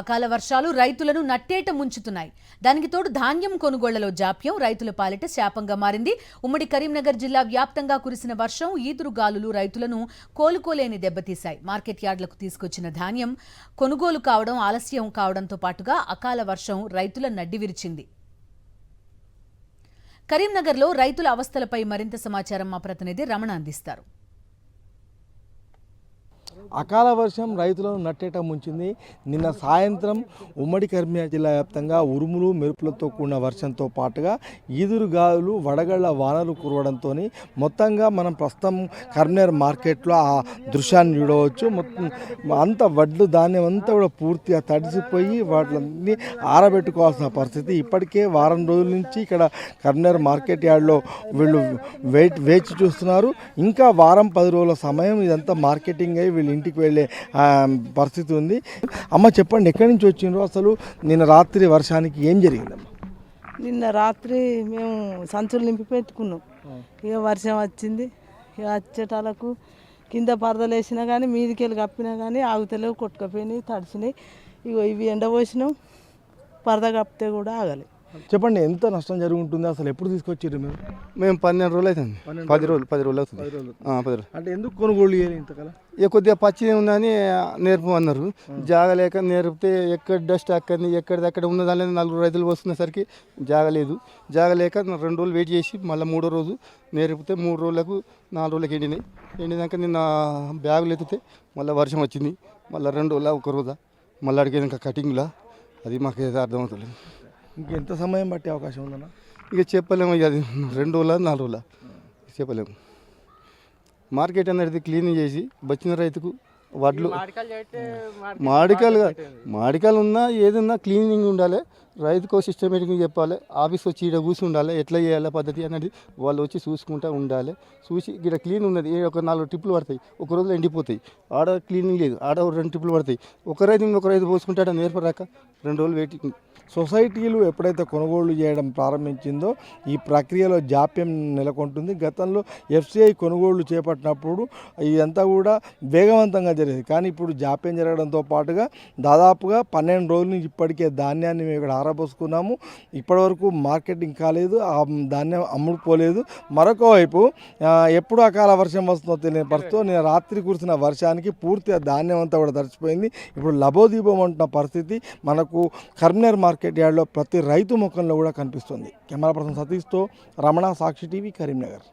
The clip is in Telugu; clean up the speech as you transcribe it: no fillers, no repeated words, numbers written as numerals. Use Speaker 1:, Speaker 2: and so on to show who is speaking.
Speaker 1: అకాల వర్షాలు రైతులను నట్టేట ముంచుతున్నాయి. దానికి తోడు ధాన్యం కొనుగోళ్లలో జాప్యం రైతుల పాలిట శాపంగా మారింది. ఉమ్మడి కరీంనగర్ జిల్లా వ్యాప్తంగా కురిసిన వర్షం, ఈదురుగాలులు రైతులను కోలుకోలేని దెబ్బతీశాయి. మార్కెట్ యార్డులకు తీసుకొచ్చిన ధాన్యం కొనుగోలు కావడం ఆలస్యం కావడంతో పాటుగా అకాల వర్షం రైతుల నడ్డి విరిచింది. కరీంనగర్లో రైతుల అవస్థలపై మరింత సమాచారం మా ప్రతినిధి రమణ అందిస్తారు.
Speaker 2: అకాల వర్షం రైతులను నట్టేట ముంచింది. నిన్న సాయంత్రం ఉమ్మడి కరీంనగర్ జిల్లా వ్యాప్తంగా ఉరుములు మెరుపులతో కూడిన వర్షంతో పాటుగా ఈదురుగాలులు వడగళ్ల వానలు కురవడంతో మొత్తంగా మనం ప్రస్తుతం కరీంనగర్ మార్కెట్లో ఆ దృశ్యాన్ని చూడవచ్చు. మొత్తం అంత వడ్లు ధాన్యం అంతా కూడా పూర్తిగా తడిసిపోయి వాటిని ఆరబెట్టుకోవాల్సిన పరిస్థితి. ఇప్పటికే వారం రోజుల నుంచి ఇక్కడ కరీంనగర్ మార్కెట్ యార్డ్లో వీళ్ళు వేచి చూస్తున్నారు. ఇంకా వారం 10 రోజుల సమయం ఇదంతా మార్కెటింగ్ అయ్యి వీళ్ళు ఇంటికి వెళ్ళే పరిస్థితి ఉంది. అమ్మ చెప్పండి, ఎక్కడి నుంచి వచ్చిండ్రు, అసలు నిన్న రాత్రి వర్షానికి ఏం జరిగిందమ్మా?
Speaker 3: నిన్న రాత్రి మేము సంచులు నింపి పెట్టుకున్నాం. ఇక వర్షం వచ్చింది. ఇక వచ్చేటాలకు కింద పరదలు వేసినా కానీ మీదికి వెళ్ళి కప్పినా కానీ ఆగుతలేవు, కొట్టుకపోయినాయి, తడిసినాయి. ఇగో ఇవి ఎండబోసినాం, పరద కప్పితే కూడా ఆగలేదు.
Speaker 2: చెప్పండి, ఎంత నష్టం జరుగుతుంది, అసలు ఎప్పుడు తీసుకొచ్చారు మీరు?
Speaker 4: మేము 12 రోజులు అవుతుంది. 10 రోజులు అవుతుంది. 10 రోజులు
Speaker 2: అంటే ఎందుకు కొనుగోలు చేయాలి ఇంతకాలం?
Speaker 4: ఇక కొద్దిగా పచ్చి ఉందని నేర్పు అన్నారు. జాగలేక నేర్పితే ఎక్కడ డస్ట్ అక్కడిని ఎక్కడిదక్కడ ఉన్నదాన్ని 4 రైతులు వస్తున్నసరికి జాగలేదు. జాగలేక 2 రోజులు వెయిట్ చేసి మళ్ళీ 3వ రోజు నేర్పితే 3 రోజులకు 4 రోజులకు ఎండినాయి. ఎండినాక నిన్న బ్యాగులు ఎత్తితే మళ్ళీ వర్షం వచ్చింది. మళ్ళీ 2 రోజుల 1 రోజా మళ్ళీ అడిగినాక కటింగ్లా అది మాకు ఏదో అర్థమవుతుంది.
Speaker 2: ఇంకెంత సమయం పట్టే అవకాశం ఉందన్నా?
Speaker 4: ఇక చెప్పలేము. ఇక అది 2 రోజుల 4 రోజుల చెప్పలేము. మార్కెట్ అనేది క్లీనింగ్ చేసి వచ్చిన రైతుకు వడ్లు మాడికాయలు ఉన్నా ఏదన్నా క్లీనింగ్ ఉండాలి. రైతుకు సిస్టమేటిక్గా చెప్పాలి. ఆఫీస్ వచ్చి ఇక్కడ కూర్చుని ఉండాలి. ఎట్లా చేయాలి పద్ధతి అనేది వాళ్ళు వచ్చి చూసుకుంటూ ఉండాలి. చూసి ఇక్కడ క్లీన్ ఉన్నది, ఒక 4 ట్రిప్పులు పడతాయి, ఒక రోజులో ఎండిపోతాయి. ఆడ క్లీనింగ్ లేదు, ఆడ 2 ట్రిప్పులు పడతాయి. ఒక రైతు పోసుకుంటాడ నేర్పరాక 2 రోజులు వెయిటింగ్.
Speaker 2: సొసైటీలు ఎప్పుడైతే కొనుగోళ్లు చేయడం ప్రారంభించిందో ఈ ప్రక్రియలో జాప్యం నెలకొంటుంది. గతంలో FCI కొనుగోళ్లు చేపట్టినప్పుడు ఇదంతా కూడా వేగవంతంగా జరిగేది. కానీ ఇప్పుడు జాప్యం జరగడంతో పాటుగా దాదాపుగా 12 రోజుల నుంచి ఇప్పటికే ధాన్యాన్ని మేము ఇక్కడ ఆరబోసుకున్నాము. ఇప్పటివరకు మార్కెటింగ్ కాలేదు, ఆ ధాన్యం అమ్ముడుపోలేదు. మరొక వైపు ఎప్పుడు అకాల వర్షం వస్తుందో తెలియని పరిస్థితితో నేను రాత్రి కురిసిన వర్షానికి పూర్తిగా ధాన్యం అంతా కూడా తడిచిపోయింది. ఇప్పుడు లబోదీపం అంటున్న పరిస్థితి మనకు కరీంనగర్ మార్కెట్ యార్డ్లో ప్రతి రైతు ముఖంలో కూడా కనిపిస్తుంది. కెమెరా పర్సన్ సతీష్తో రమణ, సాక్షి టీవీ, కరీంనగర్.